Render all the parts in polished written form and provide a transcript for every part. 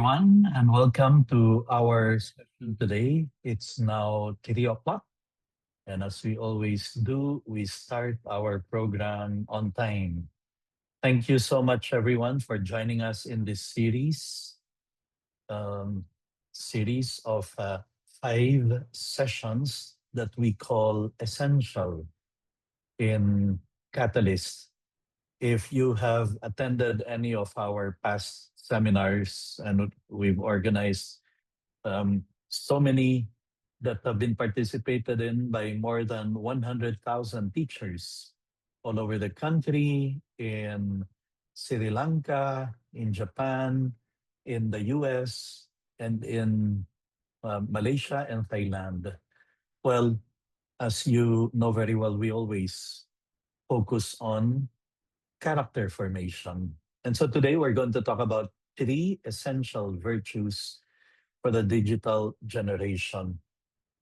everyone, and welcome to our session today. It's now 3 o'clock, and as we always do, we start our program on time. Thank you so much, everyone, for joining us in this um, series of 5 sessions that we call Essential in Catalyst. If you have attended any of our past seminars, and we've organized so many that have been participated in by more than 100,000 teachers all over the country, in Sri Lanka, in Japan, in the US, and in Malaysia and Thailand. Well, as you know very well, we always focus on character formation. And so today we're going to talk about 3 essential virtues for the digital generation.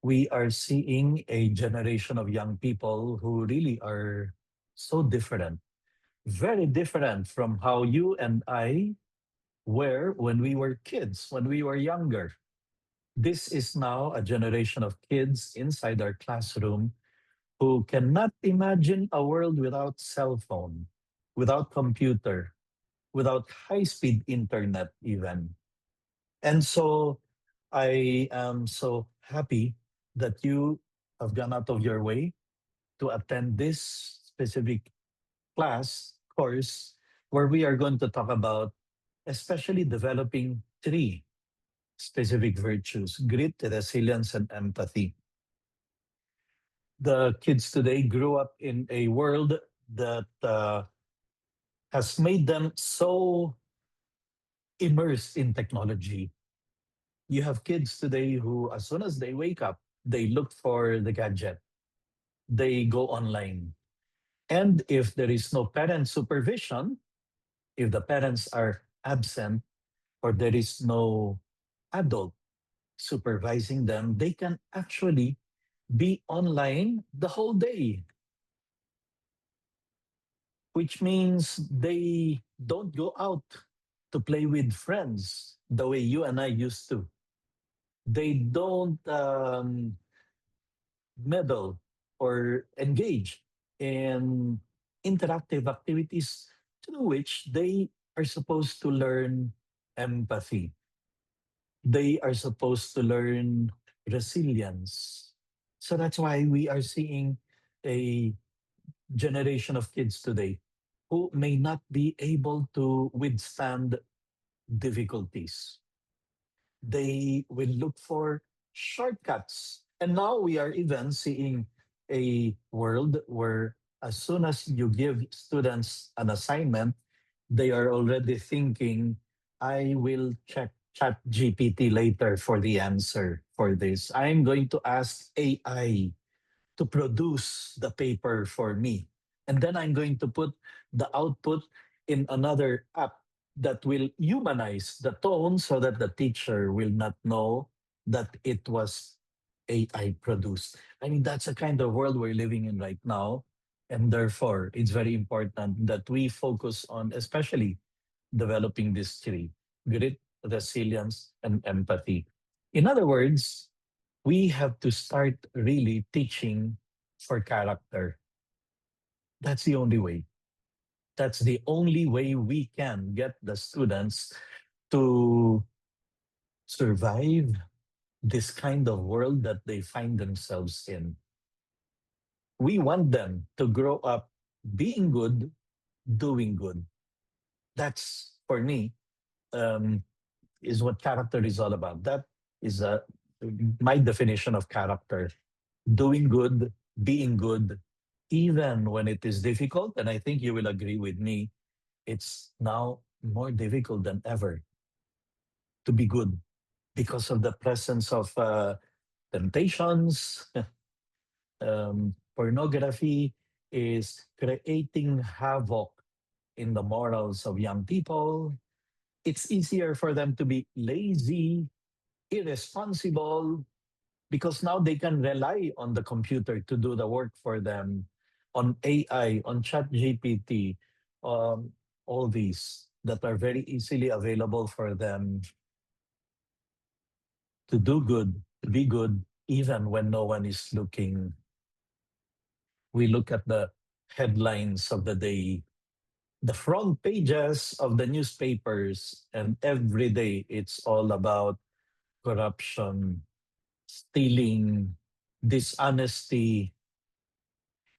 We are seeing a generation of young people who really are so different, very different from how you and I were when we were kids, when we were younger. This is now a generation of kids inside our classroom who cannot imagine a world without cell phone, without computer, without high-speed internet even. And so I am so happy that you have gone out of your way to attend this specific class course where we are going to talk about especially developing 3 specific virtues: grit, resilience, and empathy. The kids today grew up in a world that has made them so immersed in technology. You have kids today who, as soon as they wake up, they look for the gadget, they go online. And if there is no parent supervision, if the parents are absent or there is no adult supervising them, they can actually be online the whole day, which means they don't go out to play with friends the way you and I used to. They don't meddle or engage in interactive activities through which they are supposed to learn empathy. They are supposed to learn resilience. So that's why we are seeing a generation of kids today who may not be able to withstand difficulties. They will look for shortcuts. And now we are even seeing a world where as soon as you give students an assignment, they are already thinking, I will check chat GPT later for the answer for this. I'm going to ask AI to produce the paper for me. And then I'm going to put the output in another app that will humanize the tone so that the teacher will not know that it was AI produced. I mean, that's the kind of world we're living in right now. And therefore, it's very important that we focus on, especially developing these 3: grit, resilience, and empathy. In other words, we have to start really teaching for character. That's the only way. That's the only way we can get the students to survive this kind of world that they find themselves in. We want them to grow up being good, doing good. That's for me, um, is what character is all about. That is my definition of character: doing good, being good, even when it is difficult. And I think you will agree with me, it's now more difficult than ever to be good because of the presence of temptations. Pornography is creating havoc in the morals of young people. It's easier for them to be lazy, irresponsible, because now they can rely on the computer to do the work for them, on AI, on Chat GPT, all these that are very easily available for them. to do good, to be good, even when no one is looking. We look at the headlines of the day, the front pages of the newspapers, and every day it's all about corruption, stealing, dishonesty.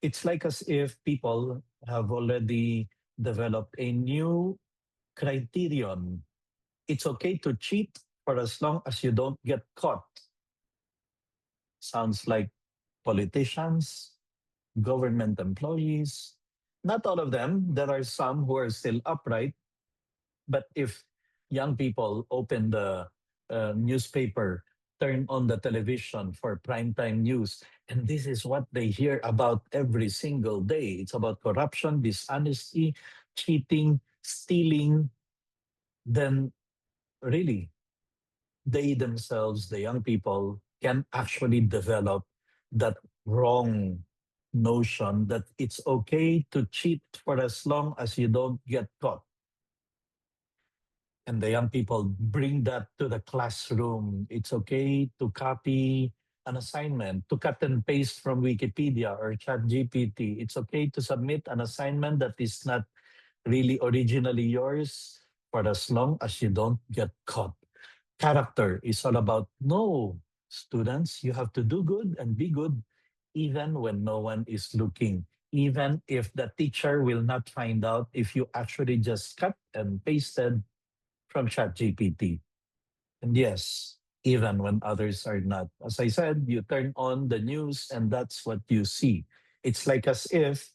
It's like as if people have already developed a new criterion. It's okay to cheat for as long as you don't get caught. Sounds like politicians, government employees. Not all of them. There are some who are still upright. But if young people open the newspaper, turn on the television for primetime news, and this is what they hear about every single day, it's about corruption, dishonesty, cheating, stealing, then really, they themselves, the young people, can actually develop that wrong notion that it's okay to cheat for as long as you don't get caught. And the young people bring that to the classroom. It's okay to copy an assignment, to cut and paste from Wikipedia or ChatGPT. It's okay to submit an assignment that is not really originally yours for as long as you don't get caught. Character is all about no, students, you have to do good and be good even when no one is looking. Even if the teacher will not find out if you actually just cut and pasted from ChatGPT. And yes, even when others are not. As I said, you turn on the news and that's what you see. It's like as if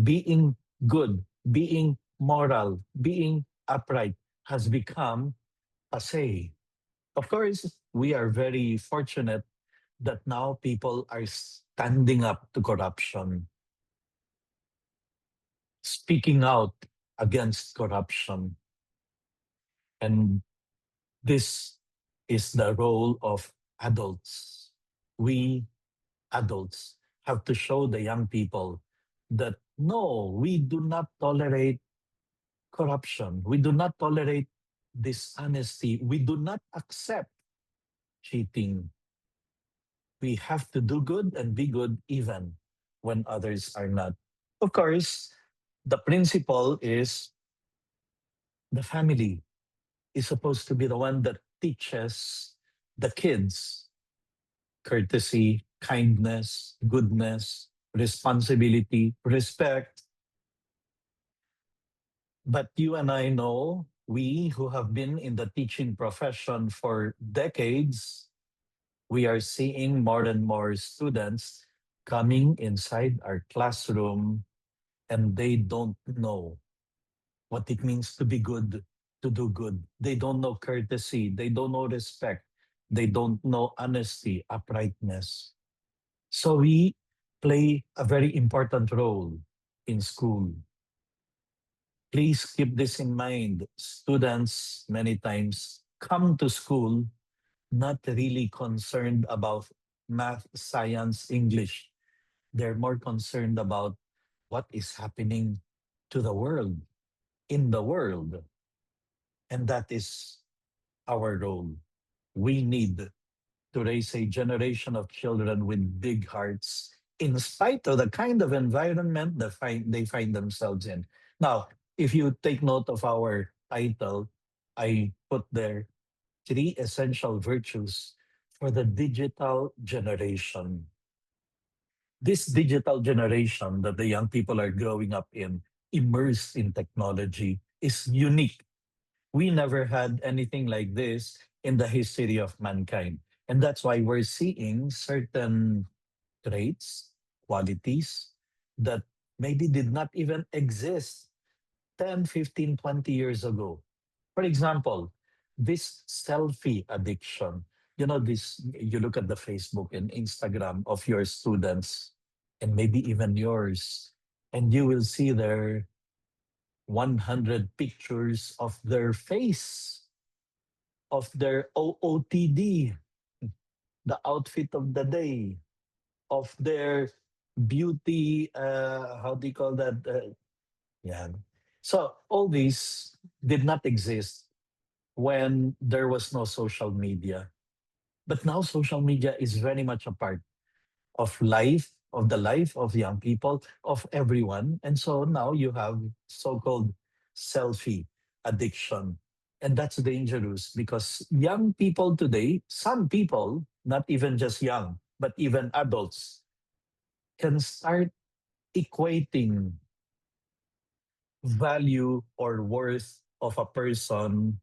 being good, being moral, being upright has become passe. Of course, we are very fortunate that now people are standing up to corruption, speaking out against corruption. And this is the role of adults. We adults have to show the young people that no, we do not tolerate corruption. We do not tolerate dishonesty. We do not accept cheating. We have to do good and be good even when others are not. Of course, the principle is the family is supposed to be the one that teaches the kids courtesy, kindness, goodness, responsibility, respect. But you and I know, we who have been in the teaching profession for decades, we are seeing more and more students coming inside our classroom and they don't know what it means to be good, to do good. They don't know courtesy, they don't know respect, they don't know honesty, uprightness. So we play a very important role in school. Please keep this in mind. Students many times come to school not really concerned about math, science, English. They're more concerned about what is happening to the world, in the world. And that is our role. We need to raise a generation of children with big hearts in spite of the kind of environment that they find themselves in. Now, if you take note of our title, I put there three essential virtues for the digital generation. This digital generation that the young people are growing up in, immersed in technology, is unique. We never had anything like this in the history of mankind. And that's why we're seeing certain traits, qualities that maybe did not even exist 10, 15, 20 years ago. For example, this selfie addiction. You know, this, you look at the Facebook and Instagram of your students and maybe even yours, and you will see there 100 pictures of their face, of their OOTD, the outfit of the day, of their beauty, how do you call that? Yeah. So all these did not exist when there was no social media. But now social media is very much a part of life, of the life of young people, of everyone. And so now you have so-called selfie addiction. And that's dangerous because young people today, some people, not even just young, but even adults, can start equating value or worth of a person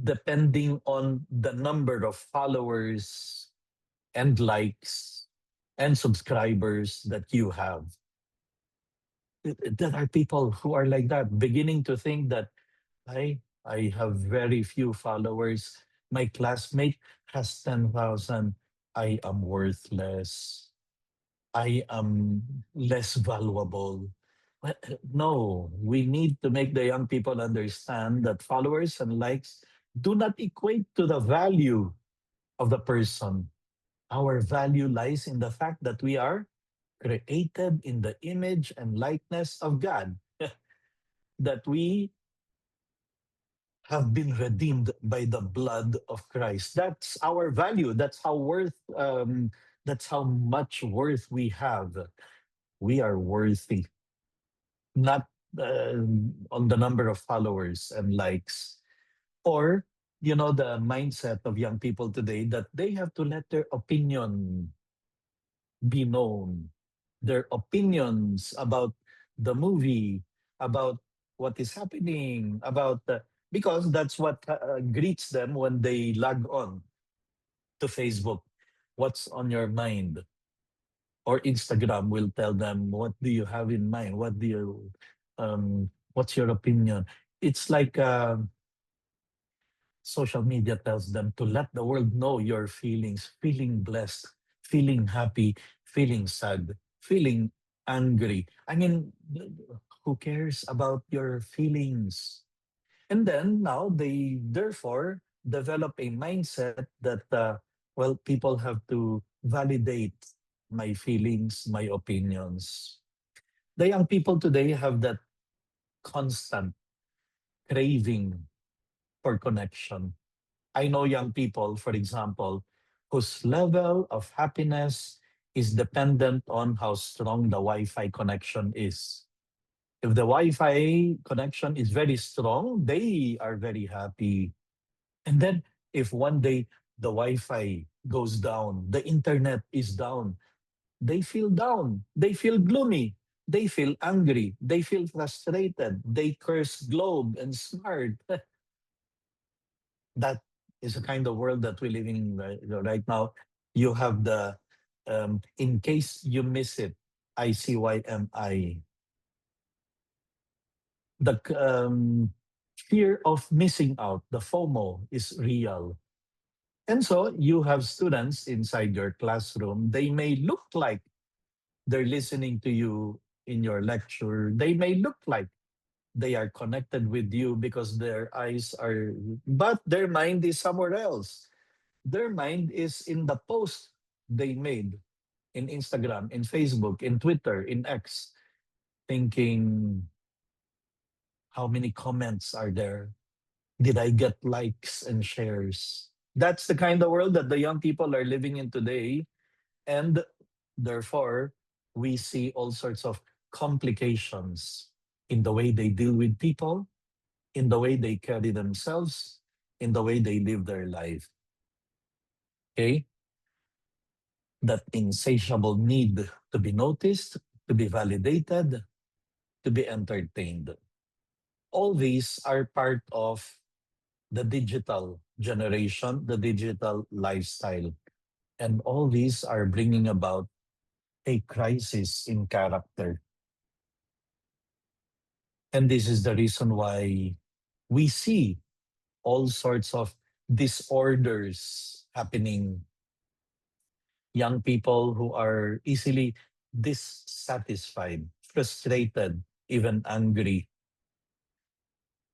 depending on the number of followers and likes and subscribers that you have. There are people who are like that, beginning to think that I have very few followers. My classmate has 10,000. I am worthless. I am less valuable. But no, we need to make the young people understand that followers and likes do not equate to the value of the person. Our value lies in the fact that we are created in the image and likeness of God, that we have been redeemed by the blood of Christ. That's our value. That's how much worth we have. We are worthy, not on the number of followers and likes, or the mindset of young people today that they have to let their opinion be known, their opinions about the movie, about what is happening, about because that's what greets them when they log on to Facebook. What's on your mind? Or Instagram will tell them, what do you have in mind? What's your opinion? It's like social media tells them to let the world know your feelings, feeling blessed, feeling happy, feeling sad, feeling angry. I mean, who cares about your feelings? And then now they therefore develop a mindset that, well, people have to validate my feelings, my opinions. The young people today have that constant craving for connection. I know young people, for example, whose level of happiness is dependent on how strong the Wi Fi connection is. If the Wi Fi connection is very strong, they are very happy. And then if one day the Wi Fi goes down, the internet is down, they feel down, they feel gloomy, they feel angry, they feel frustrated, they curse Globe and Smart. That is the kind of world that we're living in right now. You have the in case you miss it, ICYMI. The fear of missing out, the FOMO is real. And so you have students inside your classroom. They may look like they're listening to you in your lecture. They may look like they are connected with you because their eyes are, but their mind is somewhere else. Their mind is in the post they made in Instagram, in Facebook, in Twitter, in X, thinking, how many comments are there? Did I get likes and shares? That's the kind of world that the young people are living in today. And therefore, we see all sorts of complications in the way they deal with people, in the way they carry themselves, in the way they live their life. Okay? That insatiable need to be noticed, to be validated, to be entertained. All these are part of the digital generation, the digital lifestyle. And all these are bringing about a crisis in character. And this is the reason why we see all sorts of disorders happening. Young people who are easily dissatisfied, frustrated, even angry,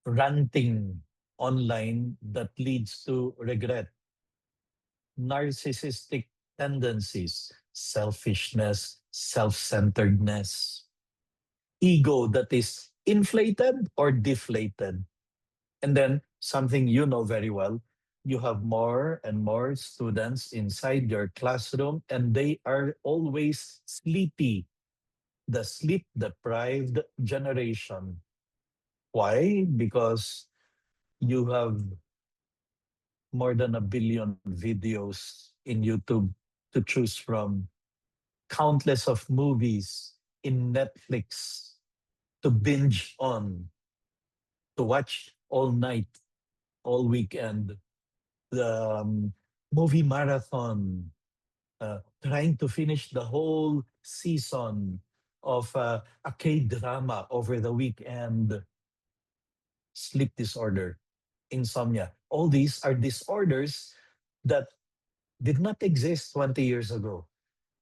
ranting online that leads to regret, narcissistic tendencies, selfishness, self centeredness, ego that is inflated or deflated. And then something you know very well, You have more and more students inside your classroom, and they are always sleepy, the sleep deprived generation. Why? Because you have more than a billion videos in YouTube to choose from, countless of movies in Netflix to binge on, to watch all night, all weekend, the movie marathon, trying to finish the whole season of a K drama over the weekend, sleep disorder, insomnia. All these are disorders that did not exist 20 years ago.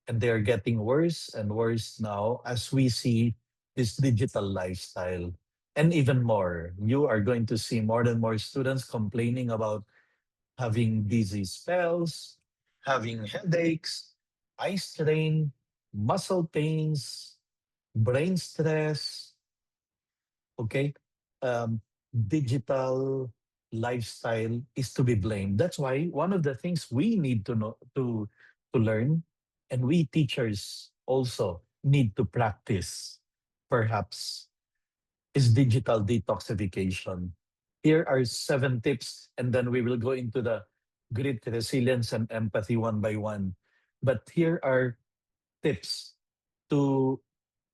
And they are getting worse and worse now as we see this digital lifestyle. And even more, you are going to see more and more students complaining about having dizzy spells, having headaches, eye strain, muscle pains, brain stress, okay? Um, Digital lifestyle is to be blamed. That's why one of the things we need to know to learn, and we teachers also need to practice, perhaps, is digital detoxification. Here are 7 tips, and then we will go into the grit, resilience, and empathy one by one. But here are tips to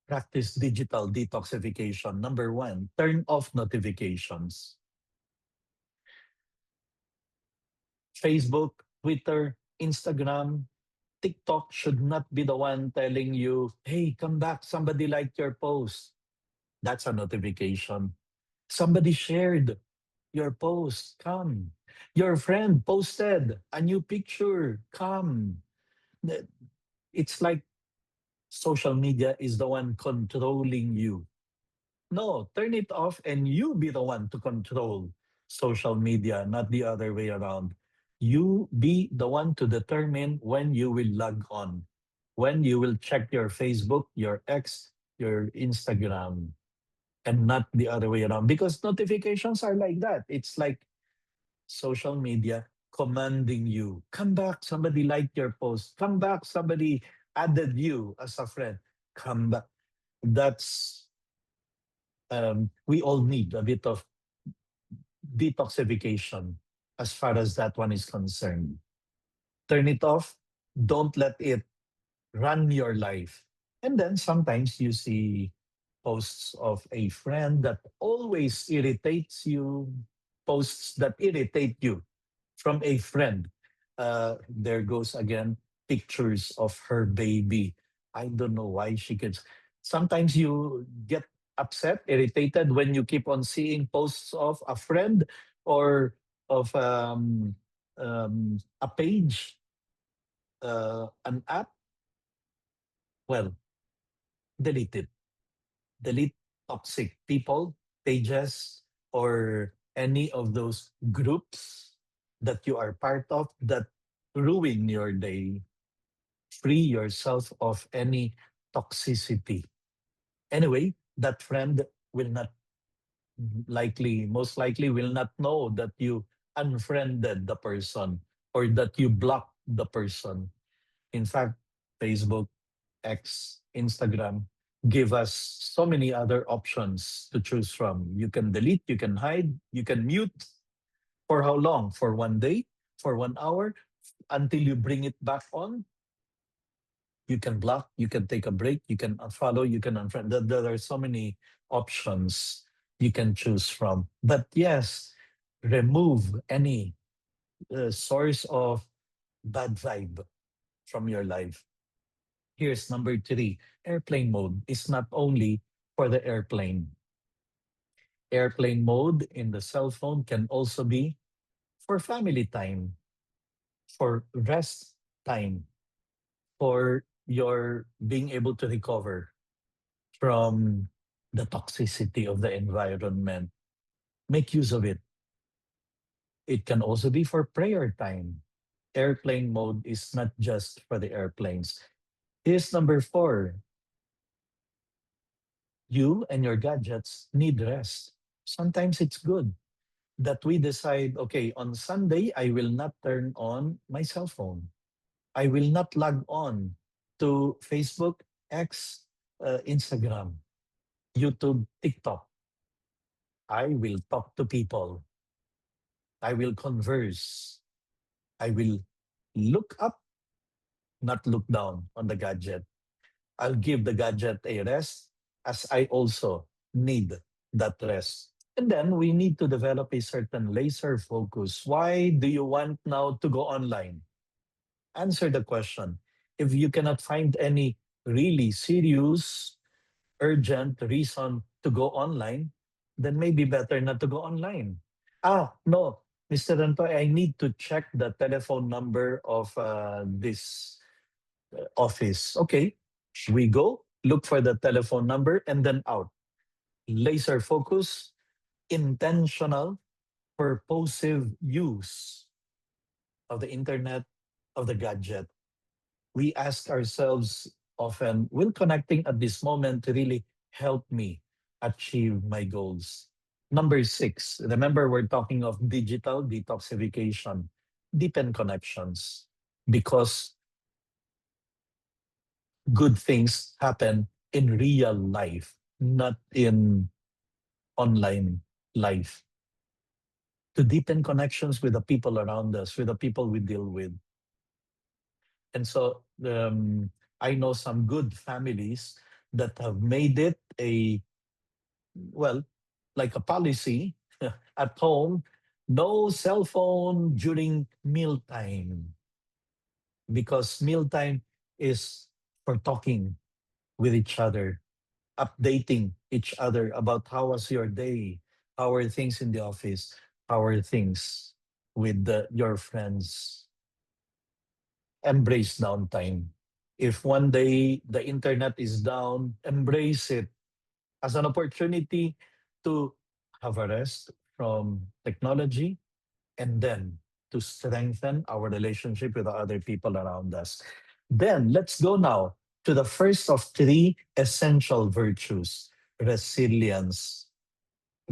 practice digital detoxification. Number one, turn off notifications. Facebook, Twitter, Instagram, TikTok should not be the one telling you, hey, come back, somebody liked your post. That's a notification. Somebody shared your post, come. Your friend posted a new picture, come. It's like social media is the one controlling you. No, turn it off and you be the one to control social media, not the other way around. You be the one to determine when you will log on, when you will check your Facebook, your X, your Instagram, and not the other way around. Because notifications are like that. It's like social media commanding you. Come back, somebody liked your post. Come back, somebody added you as a friend. Come back. That's we all need a bit of detoxification as far as that one is concerned. Turn it off. Don't let it run your life. And then sometimes you see posts of a friend that always irritates you, posts that irritate you from a friend. There goes again pictures of her baby. I don't know why she gets. Sometimes you get upset, irritated when you keep on seeing posts of a friend or of a page, an app. Well, delete it. Delete toxic people, pages, or any of those groups that you are part of that ruin your day. Free yourself of any toxicity. Anyway, that friend will not most likely will not know that you unfriended the person or that you blocked the person. In fact, Facebook, X, Instagram give us so many other options to choose from. You can delete, you can hide, you can mute. For how long? For one day, for 1 hour, until you bring it back on. You can block, you can take a break, you can unfollow, you can unfriend. There are so many options you can choose from. But yes, remove any source of bad vibe from your life. Here's number three. Airplane mode is not only for the airplane. Airplane mode in the cell phone can also be for family time, for rest time, for your being able to recover from the toxicity of the environment. Make use of it. It can also be for prayer time. Airplane mode is not just for the airplanes. Here's number four. You and your gadgets need rest. Sometimes it's good. that we decide, okay, on Sunday, I will not turn on my cell phone. I will not log on to Facebook, X, Instagram, YouTube, TikTok. I will talk to people. I will converse. I will look up, not look down on the gadget. I'll give the gadget a rest as I also need that rest. And then we need to develop a certain laser focus. Why do you want now to go online? Answer the question. If you cannot find any really serious, urgent reason to go online, then maybe better not to go online. No, Mr. Rentoy, I need to check the telephone number of this office. Okay, we go, look for the telephone number, and then out. Laser focus, intentional, purposive use of the internet, of the gadget. We ask ourselves often, will connecting at this moment really help me achieve my goals? Number six, remember we're talking of digital detoxification, deepen connections, because good things happen in real life, not in online life. To deepen connections with the people around us, with the people we deal with. And so I know some good families that have made it well, like a policy at home, no cell phone during mealtime, because mealtime is for talking with each other, updating each other about how was your day, how are things in the office, how are things with your friends. Embrace downtime. If one day the internet is down, embrace it as an opportunity to have a rest from technology, and then to strengthen our relationship with the other people around us. Then let's go now to the first of three essential virtues: resilience.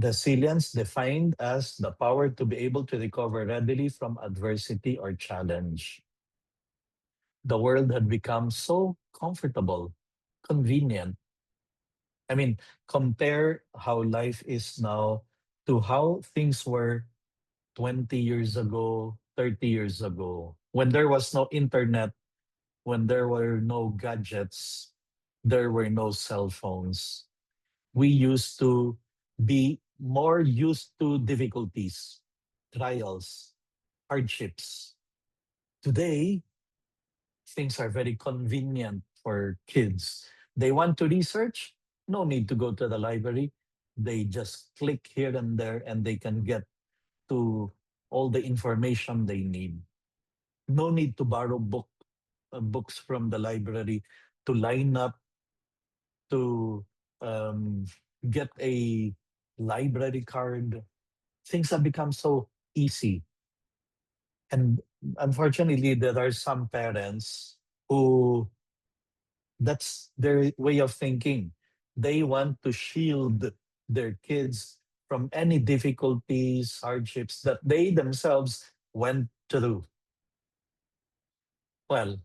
Resilience defined as the power to be able to recover readily from adversity or challenge. The world had become so comfortable, convenient. I mean, compare how life is now to how things were 20 years ago, 30 years ago, when there was no internet, when there were no gadgets, there were no cell phones. We used to be more used to difficulties, trials, hardships. Today, things are very convenient for kids. They want to research, no need to go to the library. They just click here and there and they can get to all the information they need. No need to borrow books from the library, to line up, to um, get a library card. Things have become so easy. And unfortunately, there are some parents who that's their way of thinking. They want to shield their kids from any difficulties, hardships that they themselves went through. Well,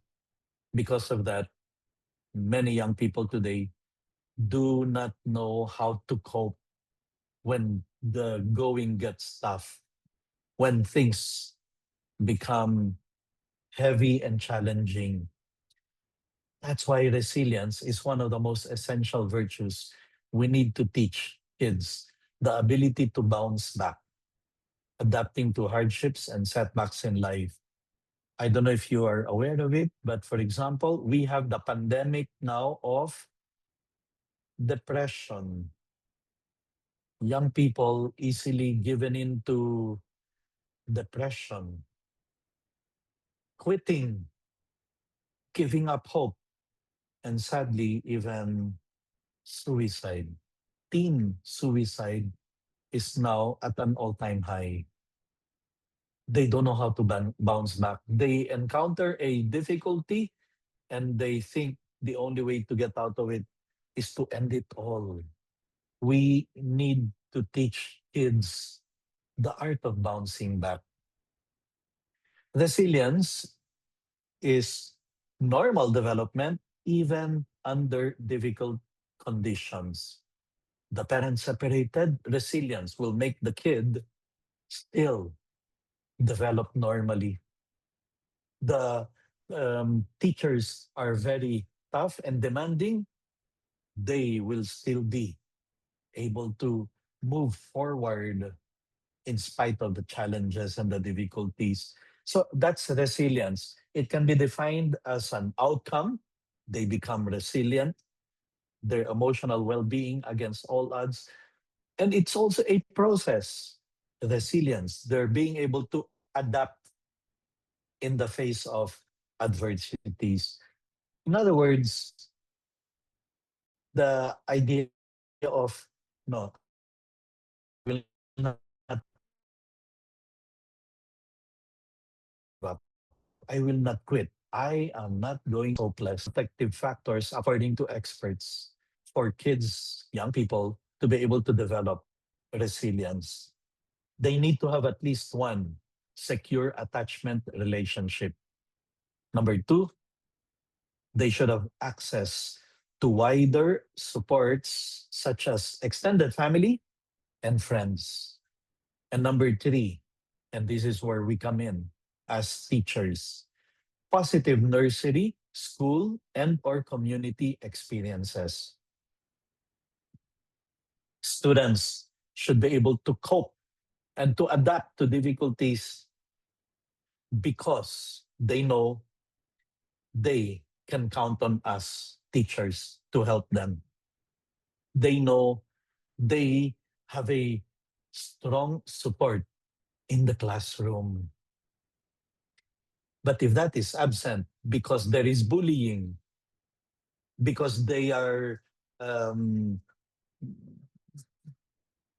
because of that, many young people today do not know how to cope when the going gets tough, when things become heavy and challenging. That's why resilience is one of the most essential virtues we need to teach kids: the ability to bounce back, adapting to hardships and setbacks in life. I don't know if you are aware of it, but for example, we have the pandemic now of depression. Young people easily given into depression, quitting, giving up hope, and sadly, even suicide. Teen suicide is now at an all-time high. They don't know how to bounce back. They encounter a difficulty and they think the only way to get out of it is to end it all. We need to teach kids the art of bouncing back. Resilience is normal development even under difficult conditions. The parents separated, resilience will make the kid still develop normally. The teachers are very tough and demanding, they will still be able to move forward in spite of the challenges and the difficulties. So that's resilience. It can be defined as an outcome. They become resilient, their emotional well being against all odds. And it's also a process, resilience. They're being able to adapt in the face of adversities. In other words, the idea of no, I will not give up. I will not quit. I am not going to hopeless. Protective factors, according to experts, for kids, young people to be able to develop resilience. They need to have at least one secure attachment relationship. Number two, they should have access to wider supports such as extended family and friends. And number three, and this is where we come in as teachers, positive nursery, school, and or community experiences. Students should be able to cope and to adapt to difficulties because they know they can count on us teachers to help them. They know they have a strong support in the classroom. But if that is absent because there is bullying, because um,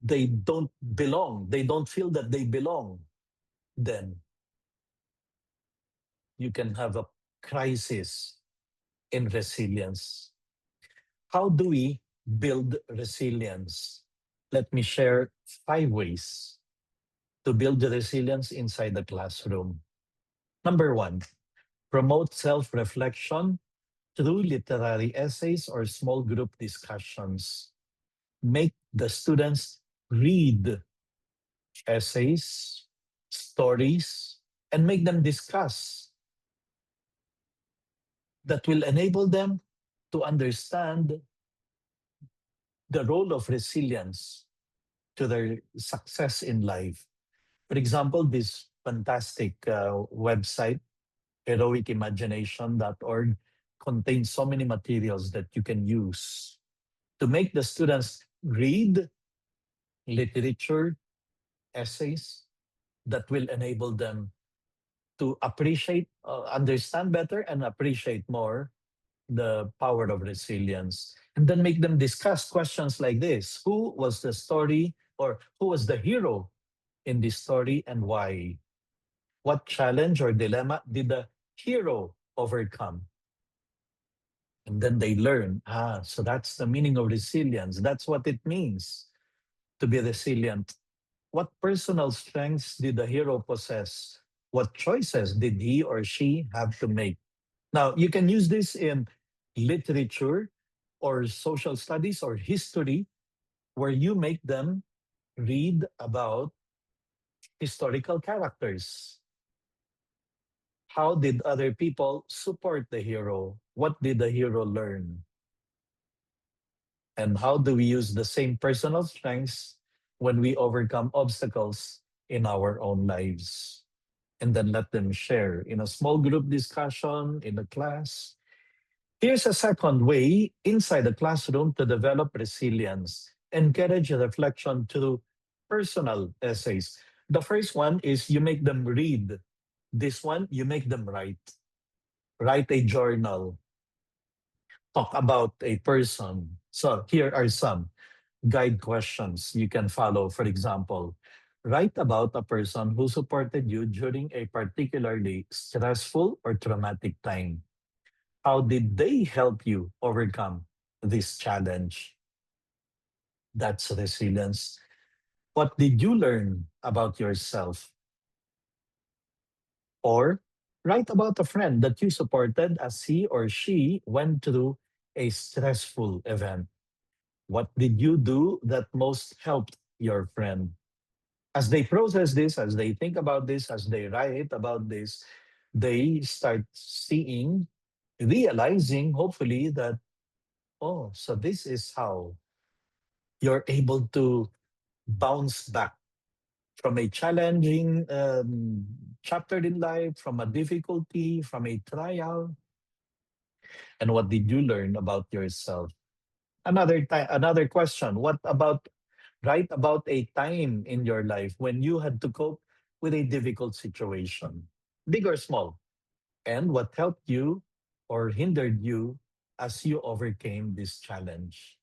they don't belong, they don't feel that they belong, then you can have a crisis in resilience. How do we build resilience? Let me share 5 ways to build the resilience inside the classroom. Number one, promote self reflection through literary essays or small group discussions. Make the students read essays, stories, and make them discuss that will enable them to understand the role of resilience to their success in life. For example, this fantastic website, heroicimagination.org, contains so many materials that you can use to make the students read literature, essays that will enable them to appreciate, understand better, and appreciate more the power of resilience. And then make them discuss questions like this: who was the story or who was the hero in this story and why? What challenge or dilemma did the hero overcome? And then they learn, so that's the meaning of resilience. That's what it means to be resilient. What personal strengths did the hero possess? What choices did he or she have to make? Now, you can use this in literature or social studies or history, where you make them read about historical characters. How did other people support the hero? What did the hero learn? And how do we use the same personal strengths when we overcome obstacles in our own lives? And then let them share in a small group discussion in the class. Here's a second way inside the classroom to develop resilience. Encourage reflection through personal essays. The first one is you make them read. This one, you make them write. Write a journal. Talk about a person. So here are some guide questions you can follow. For example, write about a person who supported you during a particularly stressful or traumatic time. How did they help you overcome this challenge? That's resilience. What did you learn about yourself, or write about a friend that you supported as he or she went through a stressful event. What did you do that most helped your friend? As they process this, as they think about this, as they write about this, they start seeing, realizing, hopefully, that, oh, so this is how you're able to bounce back from a challenging chapter in life, from a difficulty, from a trial. And what did you learn about yourself? Another time, another question. What about write about a time in your life when you had to cope with a difficult situation, big or small, and what helped you or hindered you as you overcame this challenge?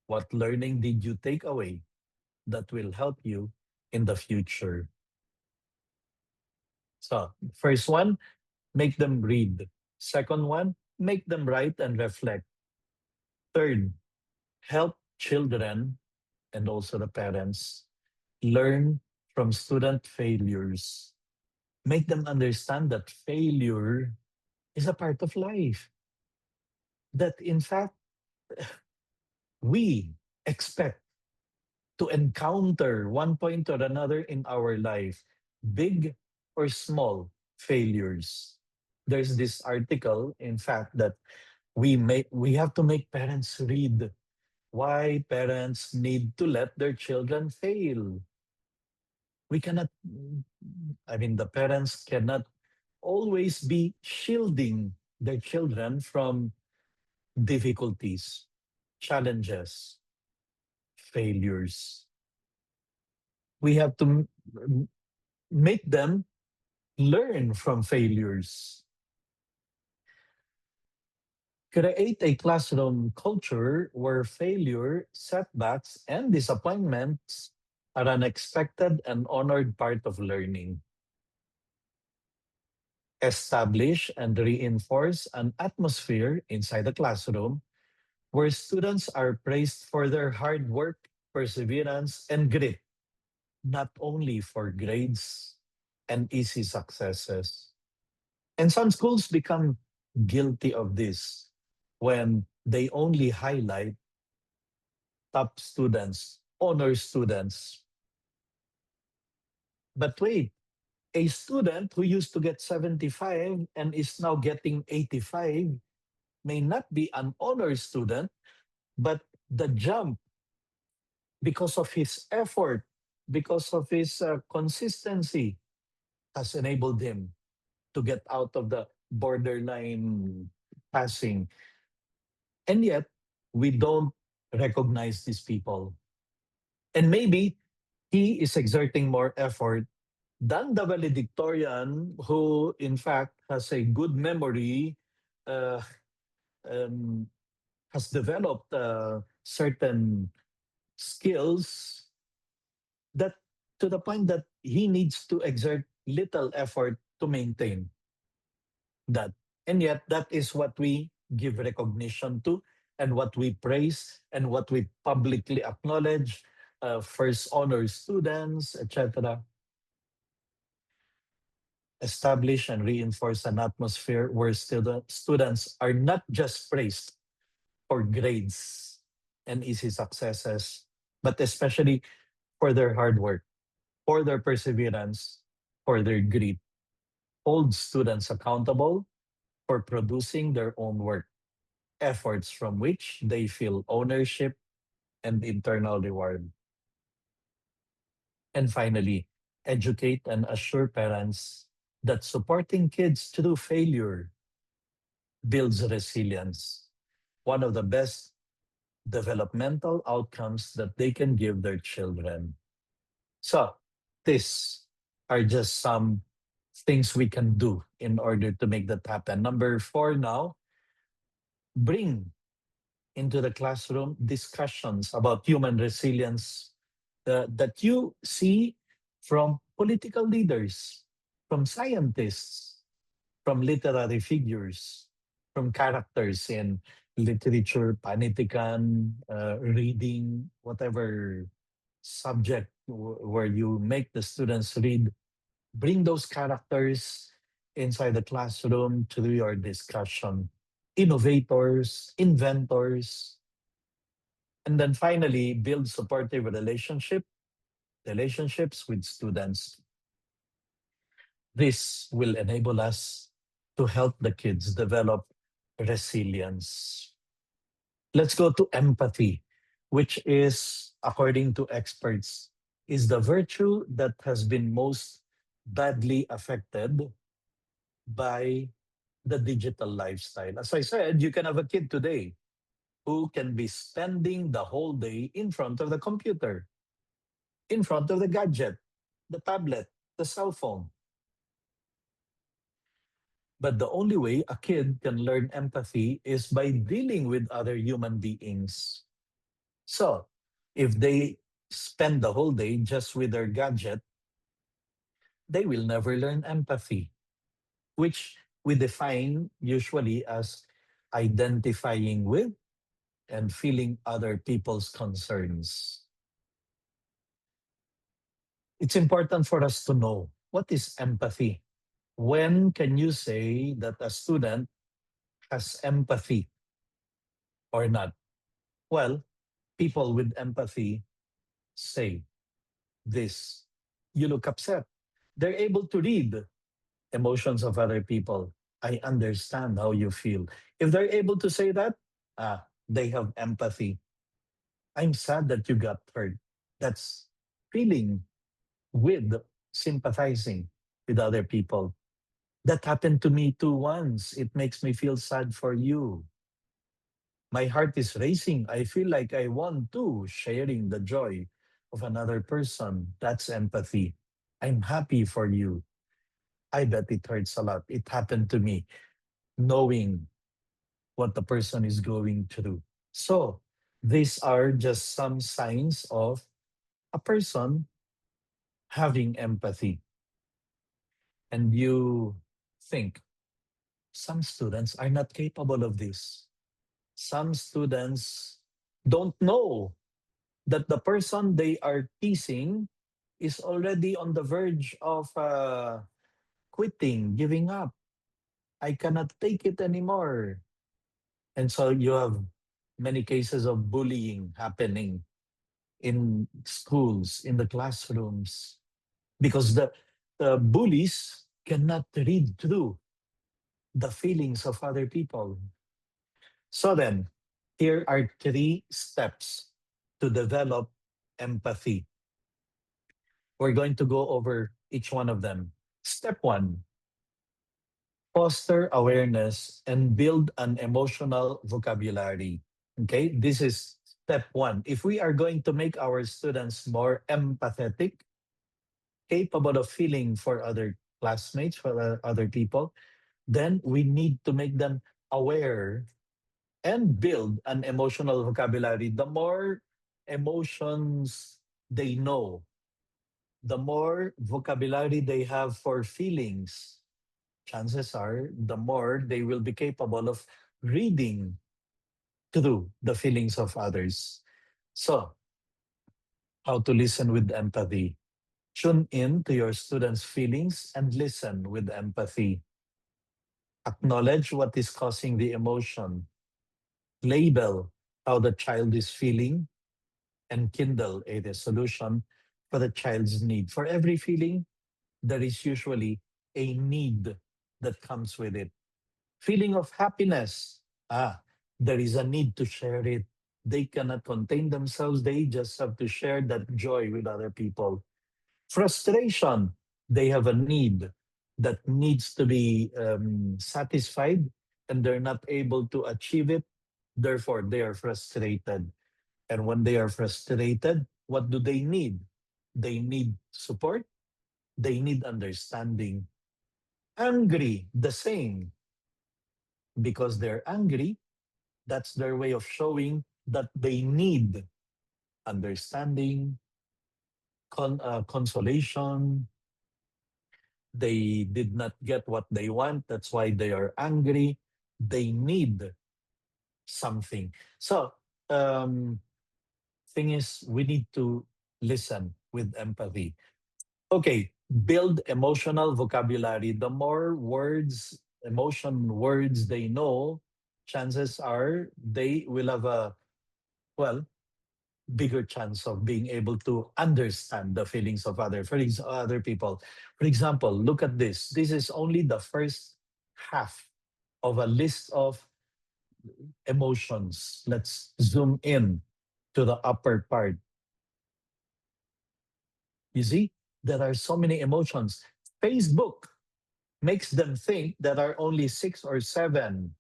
What learning did you take away that will help you in the future? So, first one, make them read. Second one, make them write and reflect. Third, help children and also the parents learn from student failures. Make them understand that failure is a part of life. That in fact, we expect to encounter one point or another in our life, big or small failures. There's this article, in fact, that we have to make parents read why parents need to let their children fail. We cannot, I mean, the parents cannot always be shielding their children from difficulties, challenges, failures. We have to make them learn from failures. Create a classroom culture where failure, setbacks, and disappointments are an expected and honored part of learning. Establish and reinforce an atmosphere inside the classroom where students are praised for their hard work, perseverance, and grit, not only for grades and easy successes. And some schools become guilty of this when they only highlight top students, honor students. But wait, a student who used to get 75 and is now getting 85 may not be an honor student, but the jump because of his effort, because of his consistency, has enabled him to get out of the borderline passing. And yet, we don't recognize these people. And maybe he is exerting more effort than the valedictorian who, in fact, has a good memory, uh, um, has developed certain skills that to the point that he needs to exert little effort to maintain that. And yet, that is what we give recognition to, and what we praise, and what we publicly acknowledge. First honor students, etc. Establish and reinforce an atmosphere where students are not just praised for grades and easy successes, but especially for their hard work, for their perseverance, for their grit. Hold students accountable for producing their own work, efforts from which they feel ownership and internal reward. And finally, educate and assure parents that supporting kids through failure builds resilience, one of the best developmental outcomes that they can give their children. So, these are just some things we can do in order to make that happen. Number four now, bring into the classroom discussions about human resilience that you see from political leaders, from scientists, from literary figures, from characters in literature, panitikan, reading, whatever. subject where you make the students read, bring those characters inside the classroom to do your discussion. Innovators, inventors, and then finally build supportive relationships with students. This will enable us to help the kids develop resilience. Let's go to empathy, which is, according to experts, is the virtue that has been most badly affected by the digital lifestyle. As I said, you can have a kid today who can be spending the whole day in front of the computer, in front of the gadget, the tablet, the cell phone. But the only way a kid can learn empathy is by dealing with other human beings. So, if they spend the whole day just with their gadget, they will never learn empathy, which we define usually as identifying with and feeling other people's concerns. It's important for us to know what is empathy. When can you say that a student has empathy or not? Well, people with empathy say this. You look upset. They're able to read emotions of other people. I understand how you feel. If they're able to say that, they have empathy. I'm sad that you got hurt. That's feeling with sympathizing with other people. That happened to me too once. It makes me feel sad for you. My heart is racing. I feel like I want to, sharing the joy of another person. That's empathy. I'm happy for you. I bet it hurts a lot. It happened to me, knowing what the person is going through. So, these are just some signs of a person having empathy. And you think some students are not capable of this. Some students don't know that the person they are teasing is already on the verge of quitting, giving up. I cannot take it anymore. And so you have many cases of bullying happening in schools, in the classrooms, because the bullies cannot read through the feelings of other people. So then, here are three steps to develop empathy. We're going to go over each one of them. Step one, foster awareness and build an emotional vocabulary. Okay, this is step one. If we are going to make our students more empathetic, capable of feeling for other classmates, for other people, then we need to make them aware and build an emotional vocabulary. The more emotions they know, the more vocabulary they have for feelings, chances are the more they will be capable of reading through the feelings of others. So, how to listen with empathy. Tune in to your students' feelings and listen with empathy. Acknowledge what is causing the emotion. Label how the child is feeling and kindle a resolution for the child's need. For every feeling, there is usually a need that comes with it. Feeling of happiness, there is a need to share it. They cannot contain themselves. They just have to share that joy with other people. Frustration, they have a need that needs to be satisfied and they're not able to achieve it. Therefore, they are frustrated. And when they are frustrated, what do they need? They need support, they need understanding. Angry, the same, because they're angry. That's their way of showing that they need understanding, consolation. They did not get what they want. That's why they are angry. They need something. So, thing is, we need to listen with empathy. Okay, build emotional vocabulary. The more words, emotion words they know, chances are they will have a, well, bigger chance of being able to understand the feelings of other people. For example, look at this. This is only the first half of a list of emotions. Let's zoom in to the upper part. You see, there are so many emotions. Facebook makes them think there are only six or seven: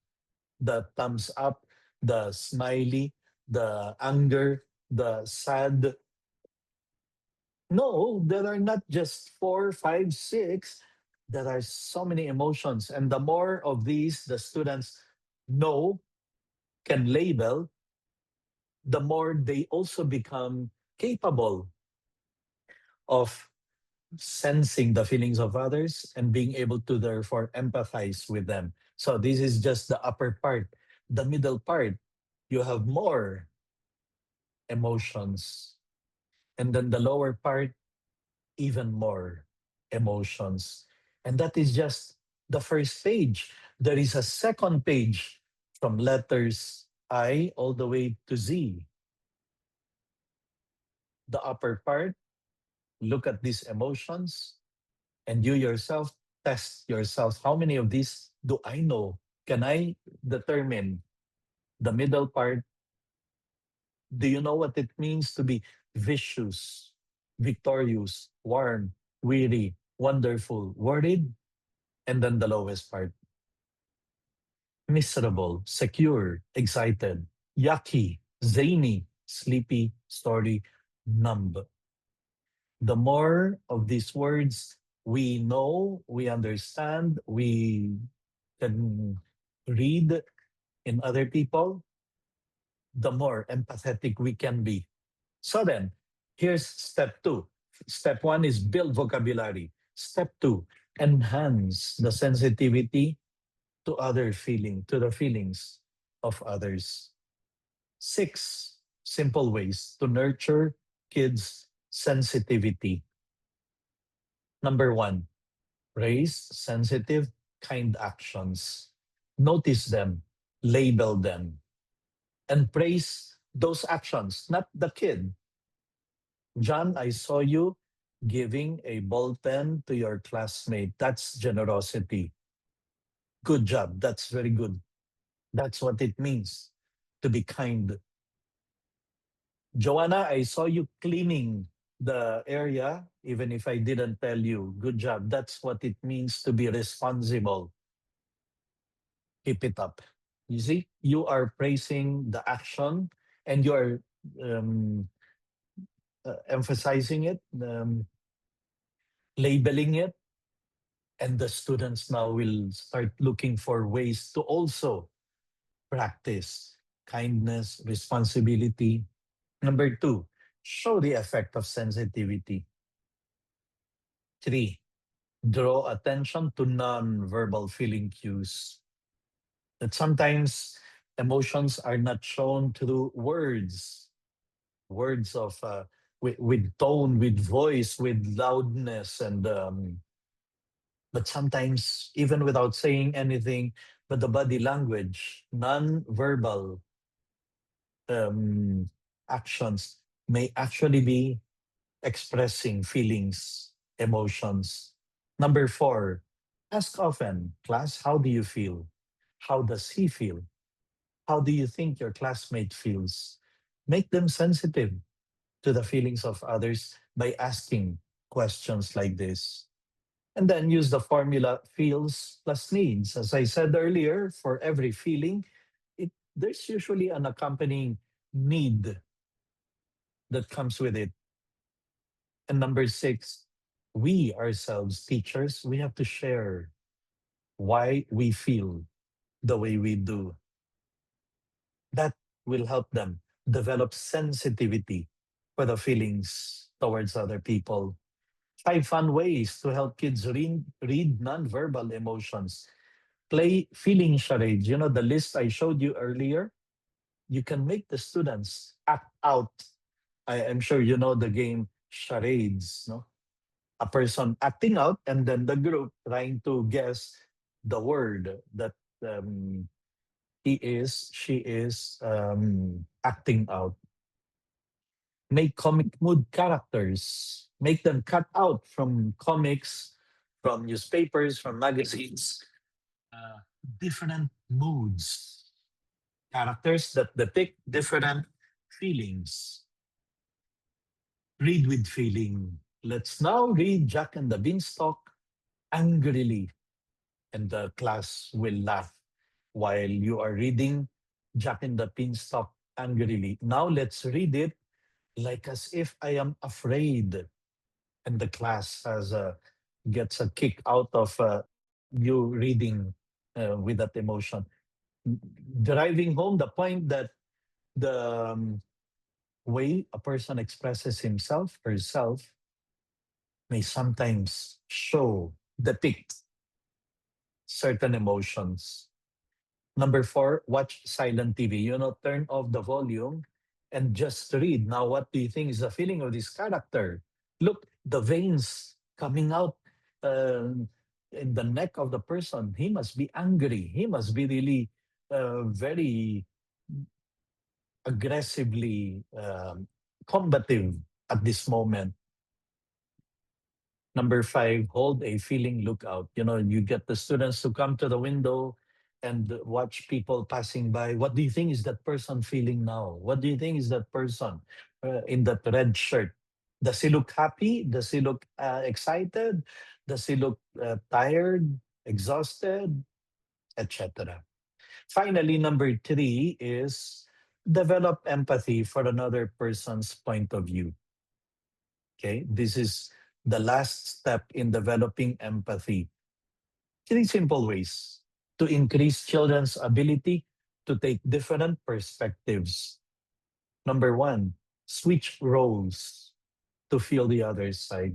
the thumbs up, the smiley, the anger, the sad. No, there are not just four, five, six. There are so many emotions. And the more of these the students know, can label, the more they also become capable of sensing the feelings of others and being able to therefore empathize with them. So this is just the upper part. The middle part, you have more emotions. And then the lower part, even more emotions. And that is just the first page. There is a second page from letters I all the way to Z. The upper part, look at these emotions, and you yourself test yourself. How many of these do I know? Can I determine the middle part? Do you know what it means to be vicious, victorious, warm, weary, wonderful, worried? And then the lowest part, miserable, secure, excited, yucky, zany, sleepy, story, numb. The more of these words we know, we understand, we can read in other people, the more empathetic we can be. So then, here's step two. Step one is build vocabulary. Step two, enhance the sensitivity to the feelings of others. Six simple ways to nurture kids' sensitivity. Number one, raise sensitive, kind actions. Notice them, label them, and praise those actions, not the kid. John, I saw you giving a ball pen to your classmate. That's generosity. Good job. That's very good. That's what it means to be kind. Joanna, I saw you cleaning the area, even if I didn't tell you. Good job. That's what it means to be responsible. Keep it up. You see, you are praising the action and you are um, emphasizing it, labeling it, and the students now will start looking for ways to also practice kindness, responsibility. Number two, show the effect of sensitivity. Three, draw attention to non-verbal feeling cues. That sometimes emotions are not shown through words, words of with tone, with voice, with loudness, and but sometimes even without saying anything, but the body language, non-verbal um, actions may actually be expressing feelings, emotions. Number four, ask often, class, how do you feel? How does he feel? How do you think your classmate feels? Make them sensitive to the feelings of others by asking questions like this. And then use the formula feels plus needs. As I said earlier, for every feeling, there's usually an accompanying need that comes with it. And number six, we ourselves, teachers, we have to share why we feel the way we do. That will help them develop sensitivity for the feelings towards other people. Five fun ways to help kids read nonverbal emotions. Play feeling charades. You know, the list I showed you earlier, you can make the students act out. I am sure you know the game charades, no? A person acting out, and then the group trying to guess the word that um, she is acting out. Make comic mood characters, make them cut out from comics, from newspapers, from magazines, uh, different moods, characters that depict different feelings. Read with feeling. Let's now read Jack and the Beanstalk angrily, and the class will laugh while you are reading Jack and the Beanstalk angrily. Now let's read it like as if I am afraid, and the class gets a kick out of you reading with that emotion, driving home the point that the way a person expresses himself, herself, may sometimes depict certain emotions. Number four, watch silent TV. Turn off the volume and just read. Now, what do you think is the feeling of this character? Look, the veins coming out in the neck of the person. He must be angry. He must be really very aggressively combative at this moment. Number five, hold a feeling lookout. You get the students to come to the window and watch people passing by. What do you think is that person feeling now? What do you think is that person in that red shirt? Does he look happy? Does he look excited? Does he look tired, exhausted, etc.? Finally, number three is develop empathy for another person's point of view. Okay, this is the last step in developing empathy. Three simple ways to increase children's ability to take different perspectives. Number one, switch roles to feel the other side.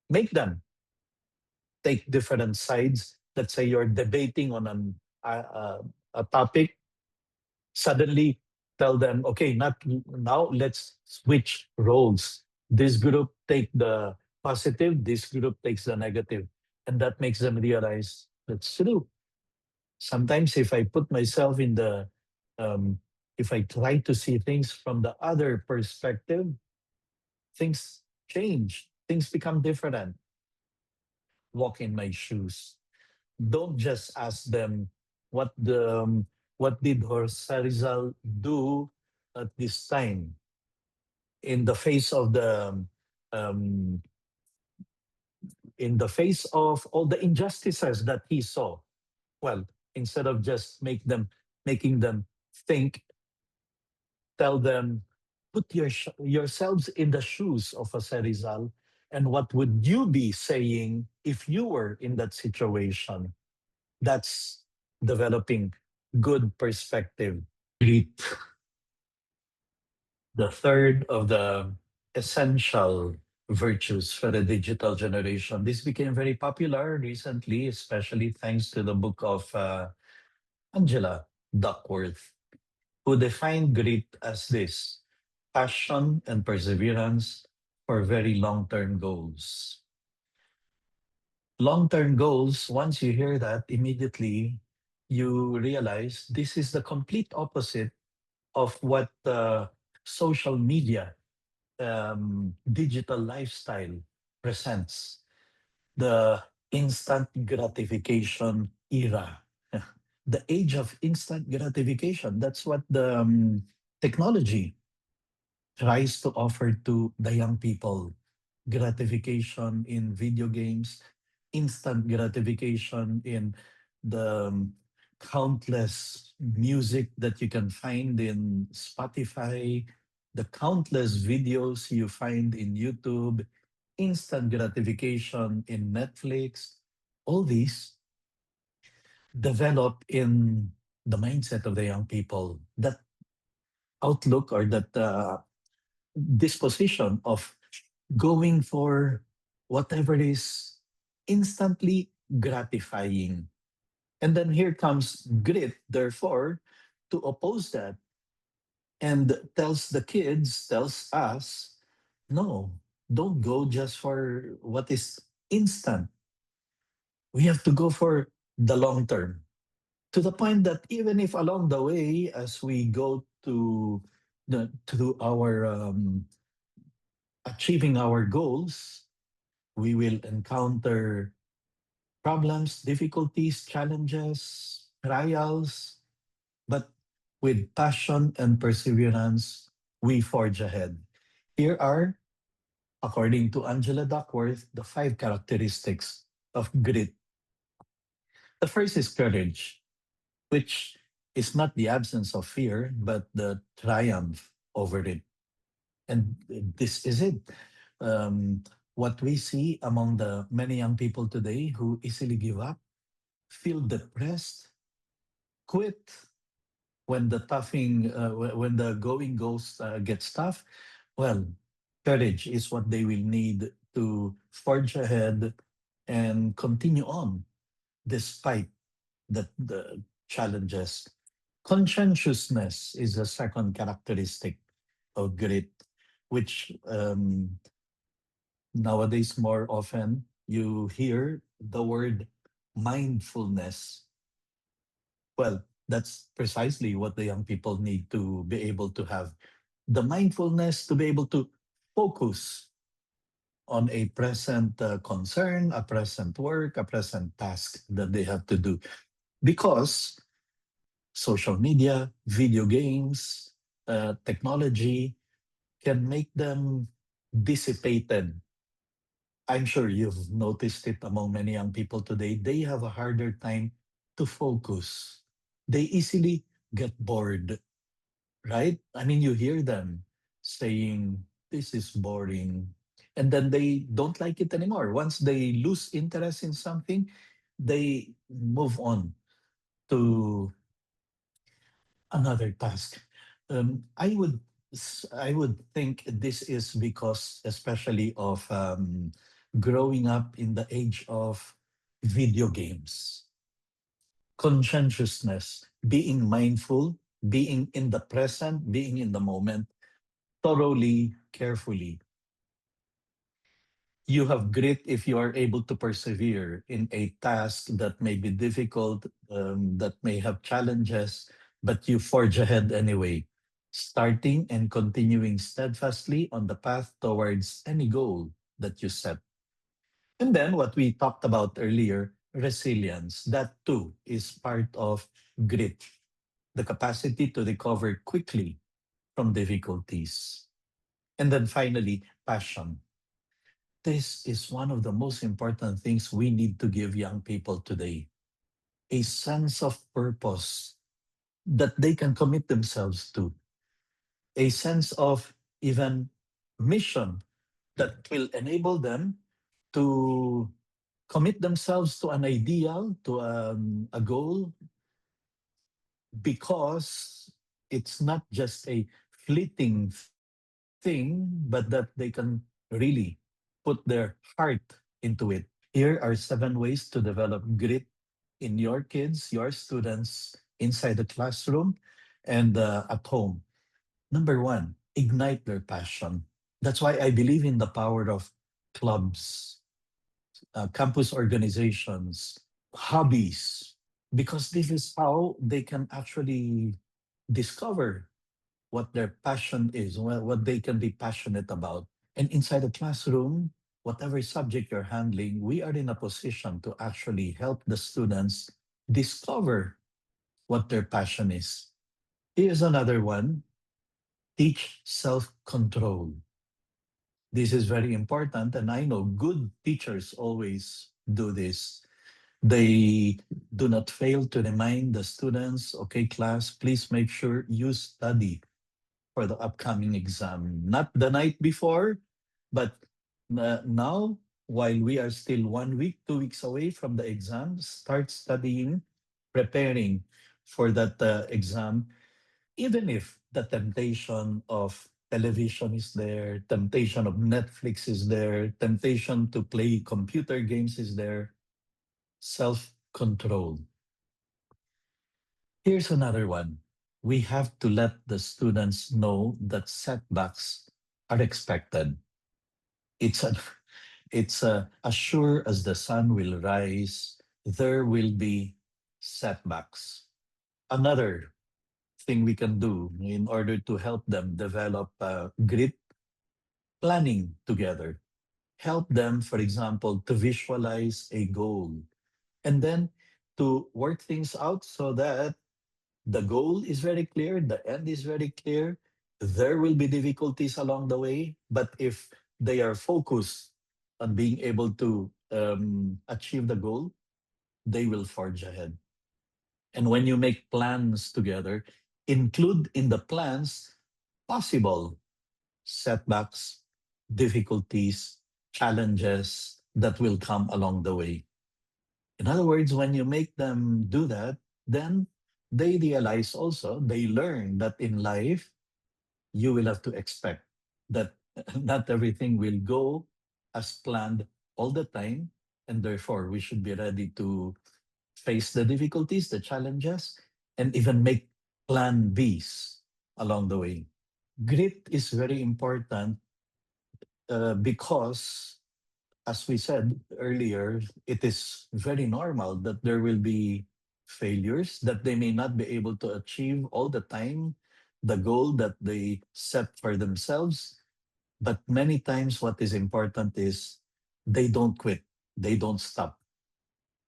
Make them take different sides. Let's say you're debating on a topic. Suddenly tell them, okay, not now, let's switch roles. This group take the positive, this group takes the negative. And that makes them realize that's true. Sometimes if I put myself in um, if I try to see things from the other perspective, things change, things become different. Walk in my shoes. Don't just ask them what the what did Rizal do at this time in the face of the um, in the face of all the injustices that he saw. Well, instead of just making them think, tell them, put yourselves in the shoes of a Rizal, and what would you be saying if you were in that situation? That's developing good perspective. Greet. The third of the essential virtues for the digital generation. This became very popular recently, especially thanks to the book of Angela Duckworth, who defined grit as this: passion and perseverance for very long term goals. Long term goals, once you hear that, immediately you realize this is the complete opposite of what social media, digital lifestyle presents. The instant gratification era, the age of instant gratification. That's what the technology tries to offer to the young people. Gratification in video games, instant gratification in the countless music that you can find in Spotify, the countless videos you find in YouTube, instant gratification in Netflix. All these develop in the mindset of the young people that outlook or that disposition of going for whatever is instantly gratifying. And then here comes grit, therefore, to oppose that and tells the kids, tells us, no, don't go just for what is instant. We have to go for the long term, to the point that even if along the way, as we go to our achieving our goals, we will encounter problems, difficulties, challenges, trials, but with passion and perseverance, we forge ahead. Here are, according to Angela Duckworth, the five characteristics of grit. The first is courage, which is not the absence of fear, but the triumph over it. And this is it. Um, what we see among the many young people today who easily give up, feel depressed, quit when the when the going goes gets tough. Well, courage is what they will need to forge ahead and continue on despite the challenges. Conscientiousness is a second characteristic of grit, which nowadays more often you hear the word mindfulness. Well, that's precisely what the young people need to be able to have the mindfulness to be able to focus on a present concern, a present work, a present task that they have to do. Because social media, video games, technology can make them dissipated. I'm sure you've noticed it among many young people today. They have a harder time to focus. They easily get bored, right? I mean, you hear them saying, "This is boring." And then they don't like it anymore. Once they lose interest in something, they move on to another task. I would think this is because, especially of growing up in the age of video games, conscientiousness, being mindful, being in the present, being in the moment, thoroughly, carefully. You have grit if you are able to persevere in a task that may be difficult, that may have challenges, but you forge ahead anyway, starting and continuing steadfastly on the path towards any goal that you set. And then what we talked about earlier, resilience, that too is part of grit, the capacity to recover quickly from difficulties. And then finally, passion. This is one of the most important things we need to give young people today, a sense of purpose that they can commit themselves to, a sense of even mission that will enable them to commit themselves to an ideal, to a goal, because it's not just a fleeting thing, but that they can really put their heart into it. Here are 7 ways to develop grit in your kids, your students inside the classroom and at home. Number one, ignite their passion. That's why I believe in the power of clubs, campus organizations, hobbies, because this is how they can actually discover what their passion is, what they can be passionate about. And inside the classroom, whatever subject you're handling, we are in a position to actually help the students discover what their passion is. Here's another one, teach self control. This is very important. And I know good teachers always do this. They do not fail to remind the students, okay, class, please make sure you study for the upcoming exam. Not the night before, but now, while we are still 1 week, 2 weeks away from the exam, start studying, preparing for that exam, even if the temptation of television is there, temptation of Netflix is there, temptation to play computer games is there, self control. Here's another one. We have to let the students know that setbacks are expected. It's a, as sure as the sun will rise, there will be setbacks. Another thing we can do in order to help them develop grit, planning together. Help them, for example, to visualize a goal and then to work things out so that the goal is very clear, the end is very clear. There will be difficulties along the way, but if they are focused on being able to achieve the goal, they will forge ahead. And when you make plans together, include in the plans possible setbacks, difficulties, challenges that will come along the way. In other words, when you make them do that, then they realize also, they learn that in life, you will have to expect that not everything will go as planned all the time. And therefore, we should be ready to face the difficulties, the challenges, and even make plan Bs along the way. Grit is very important because, as we said earlier, it is very normal that there will be failures, that they may not be able to achieve all the time the goal that they set for themselves. But many times, what is important is they don't quit, they don't stop,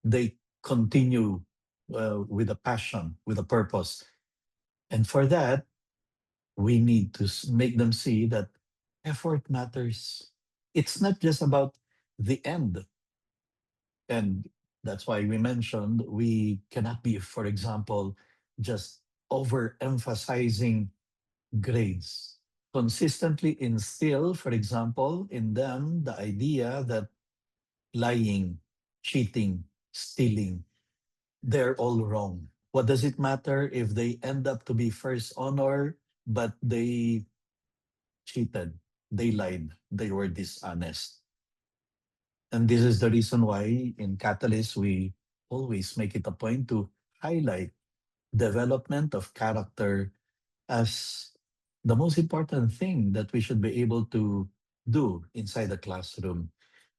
they continue with a passion, with a purpose. And for that, we need to make them see that effort matters. It's not just about the end. And that's why we mentioned we cannot be, for example, just overemphasizing grades. Consistently instill, for example, in them the idea that lying, cheating, stealing, they're all wrong. What does it matter if they end up to be first honor, but they cheated, they lied, they were dishonest? And this is the reason why in Catalyst, we always make it a point to highlight development of character as the most important thing that we should be able to do inside the classroom.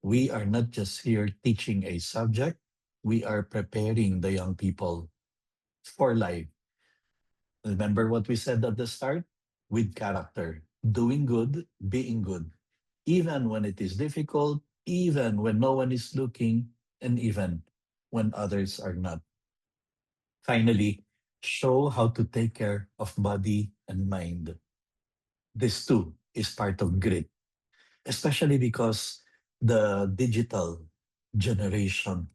We are not just here teaching a subject, we are preparing the young people for life. Remember what we said at the start? With character, doing good, being good, even when it is difficult, even when no one is looking, and even when others are not. Finally, show how to take care of body and mind. This too is part of grit, especially because the digital generation,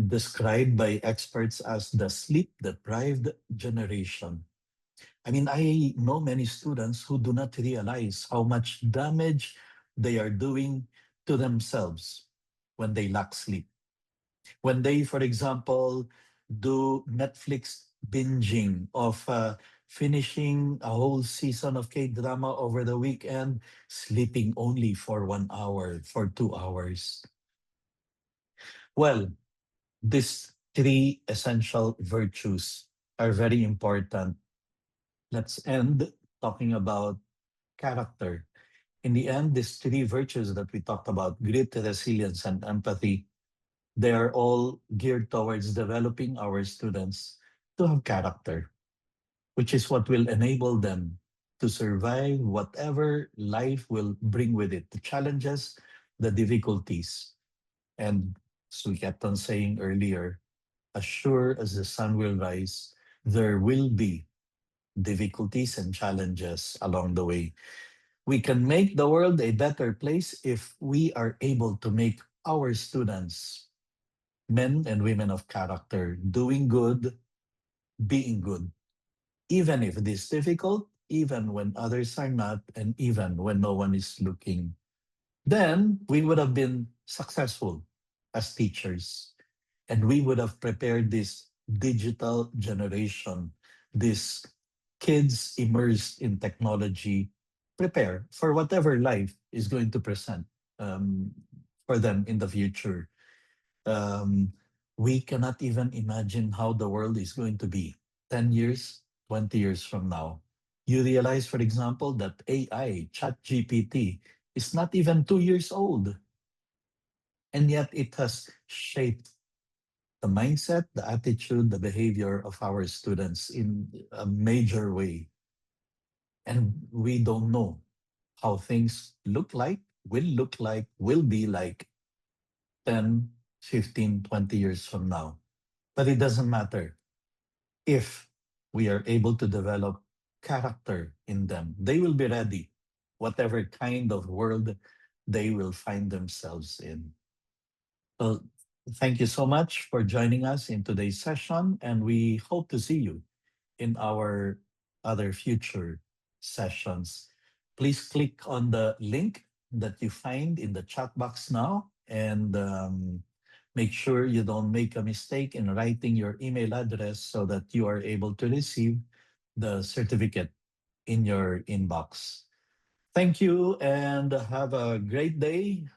described by experts as the sleep deprived generation. I mean, I know many students who do not realize how much damage they are doing to themselves when they lack sleep. When they, for example, do Netflix binging of finishing a whole season of K drama over the weekend, sleeping only for 1 hour, for 2 hours. Well, these three essential virtues are very important. Let's end talking about character. In the end, these three virtues that we talked about, grit, resilience, and empathy, they are all geared towards developing our students to have character, which is what will enable them to survive whatever life will bring with it, the challenges, the difficulties. And as we kept on saying earlier, as sure as the sun will rise, there will be difficulties and challenges along the way. We can make the world a better place if we are able to make our students men and women of character, doing good, being good, even if it is difficult, even when others are not, and even when no one is looking. Then we would have been successful as teachers, and we would have prepared this digital generation, these kids immersed in technology, prepare for whatever life is going to present um, for them in the future. um, we cannot even imagine how the world is going to be 10 years, 20 years from now. You realize, for example, that AI, ChatGPT, is not even 2 years old, and yet it has shaped the mindset, the attitude, the behavior of our students in a major way. And we don't know how things look like, will be like 10, 15, 20 years from now. But it doesn't matter if we are able to develop character in them. They will be ready, whatever kind of world they will find themselves in. Well, thank you so much for joining us in today's session, and we hope to see you in our other future sessions. Please click on the link that you find in the chat box now, and make sure you don't make a mistake in writing your email address so that you are able to receive the certificate in your inbox. Thank you and have a great day.